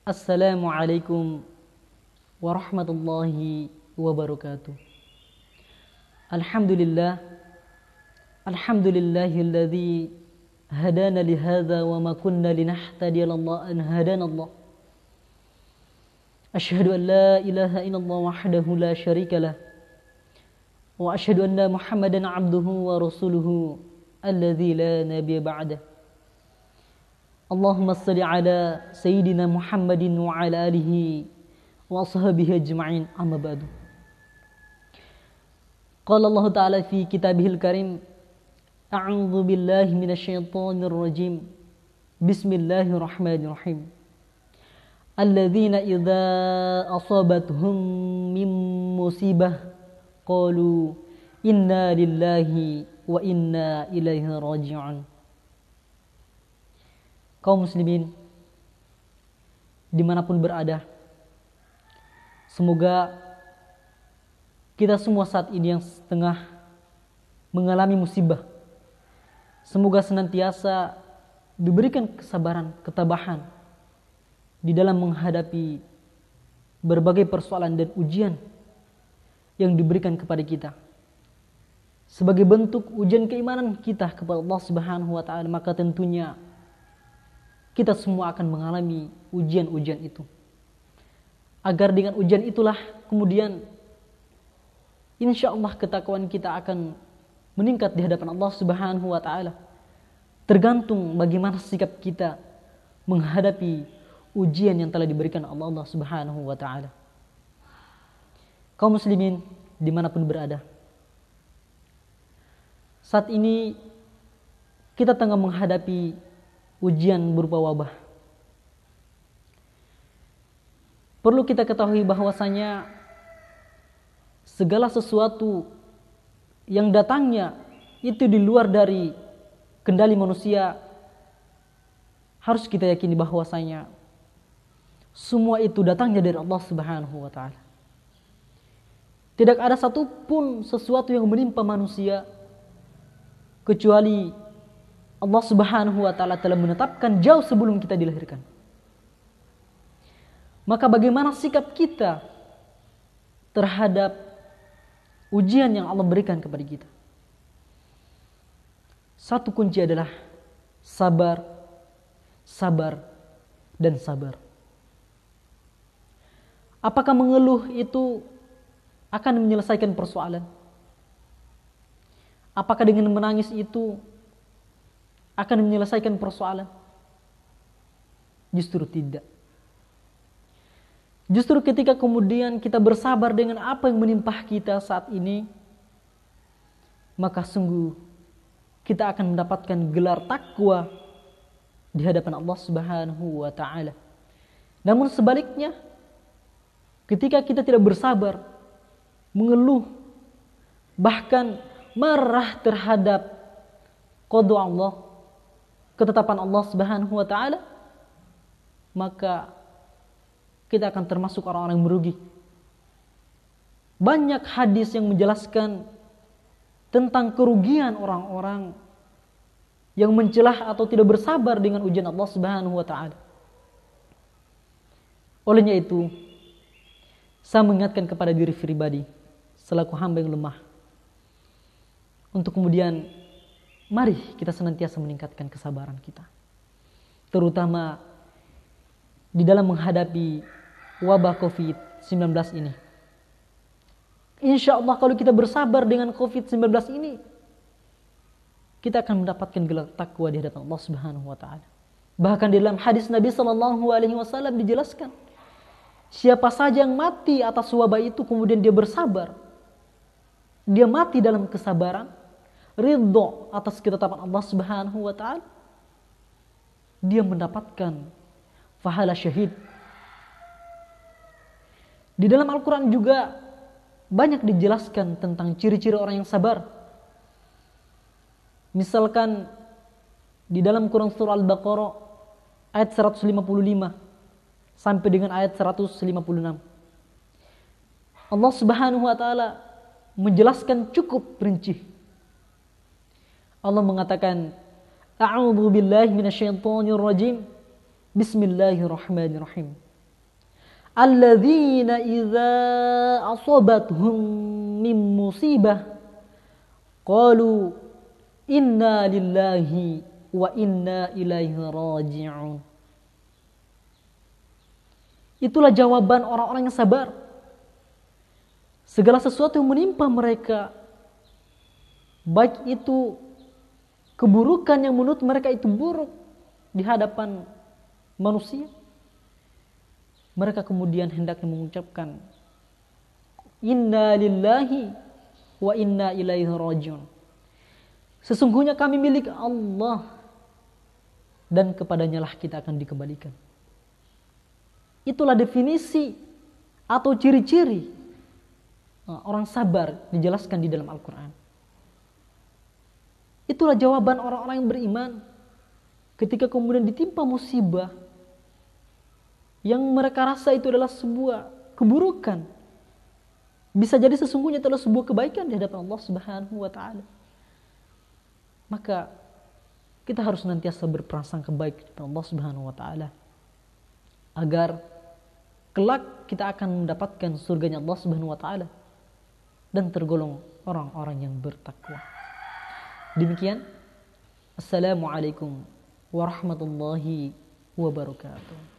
Assalamualaikum warahmatullahi wabarakatuh. Alhamdulillah, alhamdulillahilladzi hadana lihadza wa ma kunna linahtadiya laula an hadana Allah. Asyhadu an la ilaha illallah wahdahu la syarika lah wa asyhadu anna Muhammadan abduhu wa rasuluhu alladzi la nabiyya ba'dah. Allahumma salli ala Sayyidina Muhammadin wa ala alihi wa ashabihi ajma'in, amma ba'du. Qala Allah Ta'ala fi kitabihil karim, a'udzu billahi minasyaitonir rajim. Bismillahirrahmanirrahim. Alladzina idza asabatuhum min musibah qalu inna lillahi wa inna ilaihi raji'un. Kaum muslimin dimanapun berada, semoga kita semua saat ini yang tengah mengalami musibah, semoga senantiasa diberikan kesabaran, ketabahan di dalam menghadapi berbagai persoalan dan ujian yang diberikan kepada kita. Sebagai bentuk ujian keimanan kita kepada Allah Subhanahu wa taala, maka tentunya kita semua akan mengalami ujian-ujian itu. Agar dengan ujian itulah kemudian insya Allah ketakwaan kita akan meningkat di hadapan Allah Subhanahu wa taala. Tergantung bagaimana sikap kita menghadapi ujian yang telah diberikan Allah Subhanahu wa taala. Kaum muslimin dimanapun berada, saat ini kita tengah menghadapi ujian berupa wabah. Perlu kita ketahui bahwasanya segala sesuatu yang datangnya itu di luar dari kendali manusia, harus kita yakini bahwasanya semua itu datangnya dari Allah Subhanahu wa taala. Tidak ada satupun sesuatu yang menimpa manusia kecuali Allah Subhanahu wa taala telah menetapkan jauh sebelum kita dilahirkan. Maka bagaimana sikap kita terhadap ujian yang Allah berikan kepada kita? Satu kunci adalah sabar, sabar, dan sabar. Apakah mengeluh itu akan menyelesaikan persoalan? Apakah dengan menangis itu akan menyelesaikan persoalan? Justru tidak. Justru ketika kemudian kita bersabar dengan apa yang menimpa kita saat ini, maka sungguh kita akan mendapatkan gelar takwa di hadapan Allah Subhanahu wa taala. Namun sebaliknya, ketika kita tidak bersabar, mengeluh, bahkan marah terhadap qada Allah, ketetapan Allah Subhanahu wa taala, maka kita akan termasuk orang-orang yang merugi. Banyak hadis yang menjelaskan tentang kerugian orang-orang yang mencelah atau tidak bersabar dengan ujian Allah Subhanahu wa taala. Olehnya itu, saya mengingatkan kepada diri pribadi selaku hamba yang lemah, untuk kemudian mari kita senantiasa meningkatkan kesabaran kita, terutama di dalam menghadapi wabah COVID-19 ini. Insya Allah kalau kita bersabar dengan COVID-19 ini, kita akan mendapatkan gelar takwa di hadapan Allah Subhanahu wa taala. Bahkan di dalam hadis Nabi sallallahu alaihi wasallam dijelaskan, siapa saja yang mati atas wabah itu kemudian dia bersabar, dia mati dalam kesabaran, ridho atas ketetapan Allah Subhanahu wa taala, dia mendapatkan pahala syahid. Di dalam Al-Quran juga banyak dijelaskan tentang ciri-ciri orang yang sabar. Misalkan di dalam Quran surah Al-Baqarah ayat 155 sampai dengan ayat 156, Allah Subhanahu wa taala menjelaskan cukup rinci. Allah mengatakan, A'udzu billahi minasyaitonir rajim. Bismillahirrahmanirrahim. alladzina idza asabathum min musibah qalu inna lillahi wa inna ilaihi raji'un. Itulah jawaban orang-orang yang sabar. Segala sesuatu yang menimpa mereka, baik itu keburukan yang menurut mereka itu buruk di hadapan manusia, mereka kemudian hendaknya mengucapkan inna lillahi wa inna ilaihi raji'un. Sesungguhnya kami milik Allah dan kepadanya lah kita akan dikembalikan. Itulah definisi atau ciri-ciri orang sabar dijelaskan di dalam Al-Quran. Itulah jawaban orang-orang yang beriman ketika kemudian ditimpa musibah yang mereka rasa itu adalah sebuah keburukan. Bisa jadi sesungguhnya itu adalah sebuah kebaikan di hadapan Allah Subhanahu wa taala. Maka kita harus senantiasa berprasangka baik kepada Allah Subhanahu wa taala agar kelak kita akan mendapatkan surganya Allah Subhanahu wa taala dan tergolong orang-orang yang bertakwa. Demikian. Assalamualaikum warahmatullahi wabarakatuh.